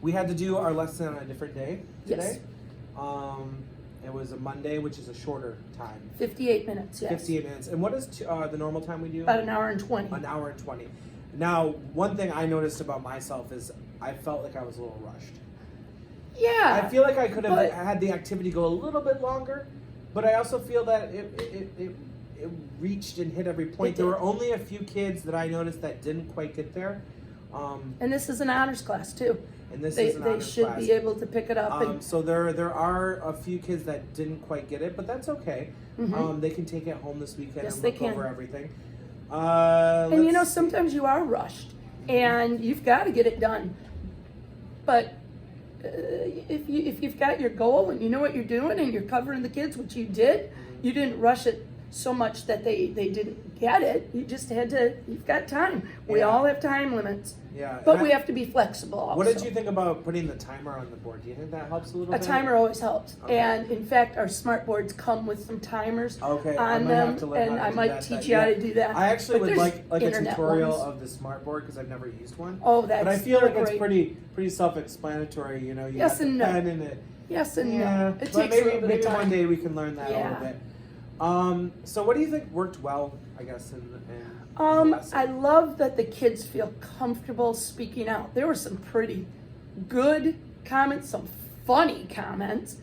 We had to do our lesson on a different day Yes. today. It was a Monday, which is a shorter time. 58 minutes, yes. 58 minutes. And what is the normal time we do? About an hour and 20. An hour and 20. Now, one thing I noticed about myself is I felt like I was a little rushed. Yeah. I feel like I could have but- had the activity go a little bit longer, but I also feel that it reached and hit every point. It There did. were only a few kids that I noticed that didn't quite get there. And this is an honors class, too. And this They, is an they honors should class. be able to pick it up. And, So there are a few kids that didn't quite get it, but that's okay. Mhm. They can take it home this weekend Yes, and they look can. over everything. and you know, sometimes you are rushed, and you've got to get it done. But if you've got your goal and you know what you're doing and you're covering the kids, which you did, you didn't rush it so much that they didn't get it. You just had to. You've got time. We Yeah. all have time limits, Yeah. but and we I- have to be flexible. Also. What did you think about putting the timer on the board? Do you think that helps a little A bit? timer always helps, Okay. and in fact, our smart boards come with some timers Okay, I on might have them, to learn and how I to might do that. teach you how Yeah. to do that. I actually But would there's like a internet tutorial ones. of the smart board because I've never used one. Oh, that's But I feel like they're it's great. pretty self-explanatory. You know, you Yes have the and no. pen and it. Yes and Yeah, no. It but takes a maybe little bit of time. one day we can learn that a Yeah. little bit. So what do you think worked well? I guess in the lesson? I love that the kids feel comfortable speaking out. There were some pretty good comments, some funny comments.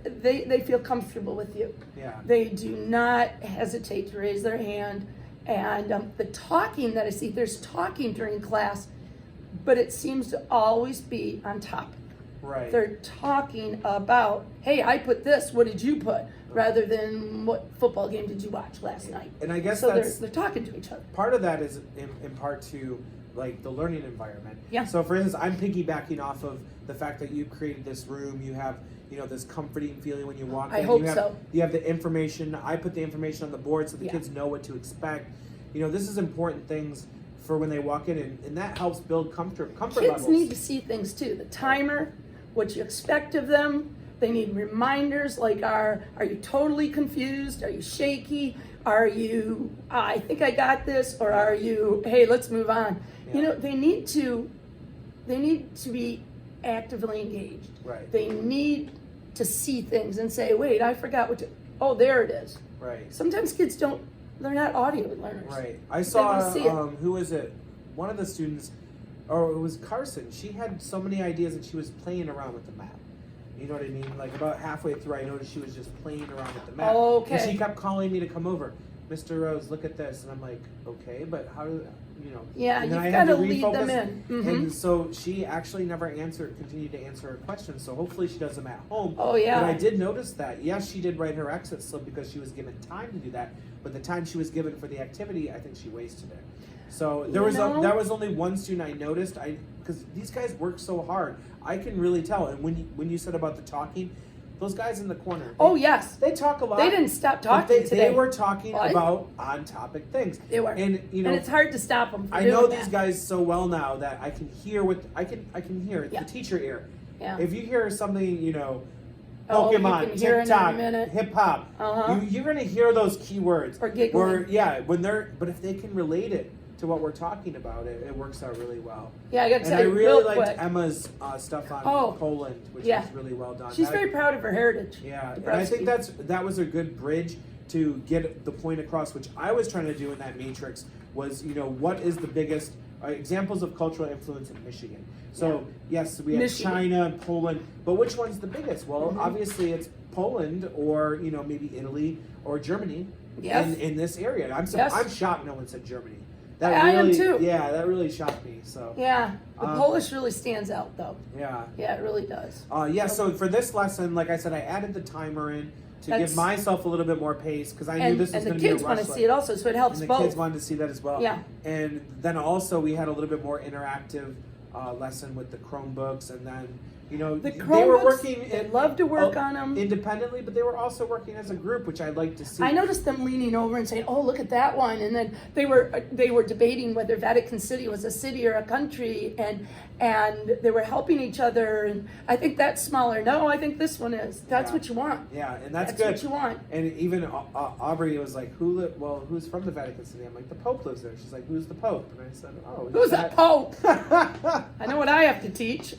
They feel comfortable with you. Yeah. They do not hesitate to raise their hand. And the talking that I see, there's talking during class, but it seems to always be on topic. Right. They're talking about, hey, I put this, what did you put? Rather than what football game did you watch last night? And I guess So that's they're talking to each other. part of that is in part to like the learning environment. Yeah. So for instance, I'm piggybacking off of the fact that you created this room. You have, you know, this comforting feeling when you walk in. I hope you have, so. You have the information. I put the information on the board so the Yeah. kids know what to expect. You know, this is important things for when they walk in, and that helps build comfort Kids levels. need to see things too. The timer, what you expect of them. They need reminders like are you totally confused? Are you shaky? Are you, I think I got this, or are you, hey, let's move on. You Yeah. know, they need to be actively engaged. Right. They need to see things and say, wait, I forgot what to, oh, there it is. Right. Sometimes kids they're not audio learners. Right. I wanna saw, see it. who was it? One of the students, or it was Carson. She had so many ideas and she was playing around with the map. You know what I mean? Like about halfway through, I noticed she was just playing around with the map. Okay. And she kept calling me to come over. Mr. Rose, look at this. And I'm like, okay, but how do, you know? Yeah, and then you've I had got to to lead them refocus. in. Mhm. And so she actually never continued to answer her questions. So hopefully she does them at home. Oh, yeah. But I did notice that. Yes, she did write her exit slip because she was given time to do that. But the time she was given for the activity, I think she wasted it. So there You was know? that was only one student I noticed. Because these guys work so hard, I can really tell. And when you said about the talking, those guys in the corner. Oh, yes. They talk a lot. They didn't stop but talking today. They were talking What? about on-topic things. They were. And you know, and it's hard to stop them from I doing know that. these guys so well now that I can hear I can hear Yeah. the teacher ear. Yeah. If you hear something, you know, Oh, you Pokemon, can hear it in a TikTok, minute. hip hop, Uh-huh. you're gonna hear those keywords. Or giggling. But if they can relate it to what we're talking about, it works out really well. Yeah, I got to And tell I you really real liked quick. Emma's stuff on Oh, Poland, which yeah. was really well done. She's That- very proud of her heritage. yeah, and Dabrowski. I think that was a good bridge to get the point across, which I was trying to do in that matrix was, you know, what is the biggest examples of cultural influence in Michigan? So yes, we have Michigan. China and Poland, but which one's the biggest? Well, Mhm. obviously it's Poland or, you know, maybe Italy or Germany Yes. in this area. Yes. I'm shocked no one said Germany. I am too. Yeah, that really shocked me. So Yeah, the Um, Polish really stands out though. yeah. Yeah, it really does. So for this lesson, like I said, I added the timer in to That's- give myself a little bit more pace because I knew And, this was and the going to be a kids want rush to see it also, so it helps and the both. kids wanted to see that as well. Yeah. And then also we had a little bit more interactive lesson with the Chromebooks, and then You know, The they were Chromebooks, working. they love to work on 'em. independently, but they were also working as a group, which I'd like to see. I noticed them leaning over and saying, "Oh, look at that one," and then they were debating whether Vatican City was a city or a country, and they were helping each other. And I think that's smaller. No, I think this one is. That's Yeah. what you want. Yeah, and that's That's good. what you want. And even Aubrey was like, who's from the Vatican City? I'm like, the Pope lives there. She's like, who's the Pope? And I said, oh, Who's the Pope? Pope? I know what I have to teach.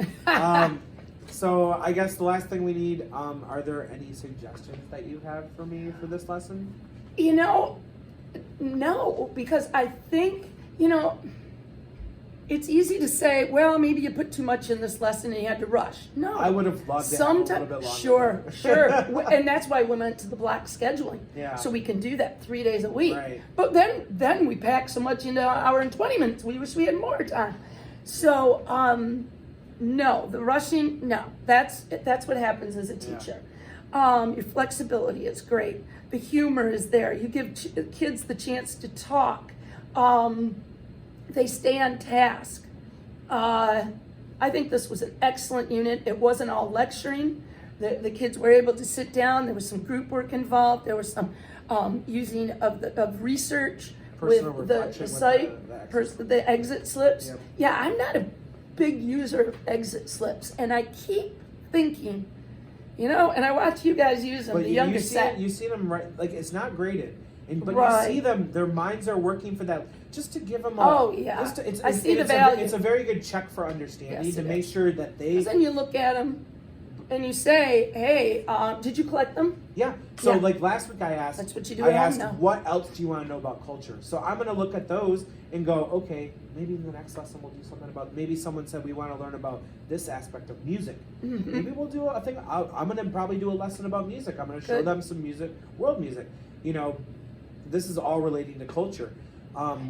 So I guess the last thing we need, are there any suggestions that you have for me for this lesson? You know, no, because I think, you know, it's easy to say, well, maybe you put too much in this lesson and you had to rush. No. I would have loved to have a little Sometimes, bit longer. sure. And that's why we went to the block scheduling. Yeah. So we can do that 3 days a week. Right. But then we packed so much into an hour and 20 minutes. We wish we had more time. So, no, the rushing, no. That's what happens as a teacher. Your flexibility is great. The humor is there. You give kids the chance to talk. They stay on task. I think this was an excellent unit. It wasn't all lecturing. The kids were able to sit down. There was some group work involved. There was some using of research Personal with the reflection with site, the exit slips. Yep. Yeah, I'm not a big user of exit slips, and I keep thinking, you know, and I watch you guys use them, But the you younger see, set. you see them right, like it's not graded, but Right. you see them. Their minds are working for that, just to give them. Oh, yeah. I see the value. It's a very good check for understanding Yes, to it make is. sure that they. Because then you look at them and you say, hey, did you collect them? Yeah. So Yeah. like last week, I asked. That's what you do I at home asked, now. what else do you want to know about culture? So I'm going to look at those and go, okay, maybe in the next lesson we'll do something about. Maybe someone said we want to learn about this aspect of music. Mm-hmm. Maybe we'll do a thing. I'm going to probably do a lesson about music. I'm going to show Good. them some music, world music. You know, this is all relating to culture.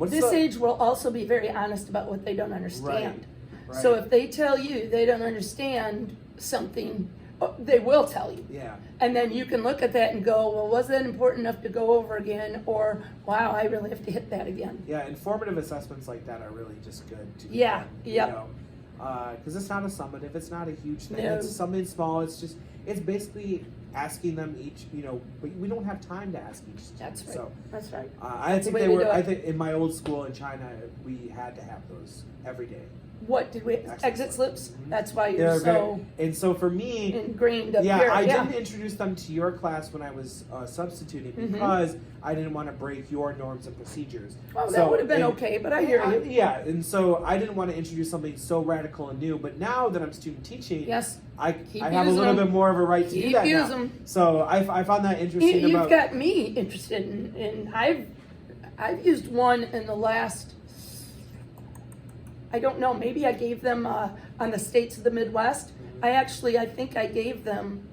This age will also be very honest about what they don't understand. Right. So if they tell you they don't understand something, they will tell you. Yeah. And then you can look at that and go, well, was that important enough to go over again? Or, wow, I really have to hit that again. Yeah, informative assessments like that are really just good to Yeah, you yep. know, because it's not a summative, it's not a huge thing. No. It's something small. It's basically asking them each. You know, but we don't have time to ask each. student. That's right. So That's right. I That's the think way they to were. do it. I think in my old school in China, we had to have those every day. What did we, exit slips? That's why you're They're so very, and so for me, ingrained up yeah, here. I didn't introduce them to your class when I was substituting because I didn't want to break your norms and procedures. Well, So- that would have been and- okay, but I hear you. Yeah, and so I didn't want to introduce something so radical and new. But now that I'm student teaching, Yes. I Keep have a using little them. bit more of a right to do Keep that now. using 'em. So I found that interesting You've about. got me interested in I've used one in the last, I don't know, maybe I gave them on the states of the Midwest. I think I gave them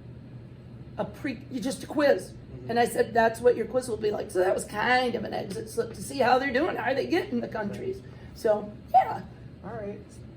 just a quiz. And I said, that's what your quiz will be like. So that was kind of an exit slip to see how they're doing. How are they getting the countries? So, yeah. All right.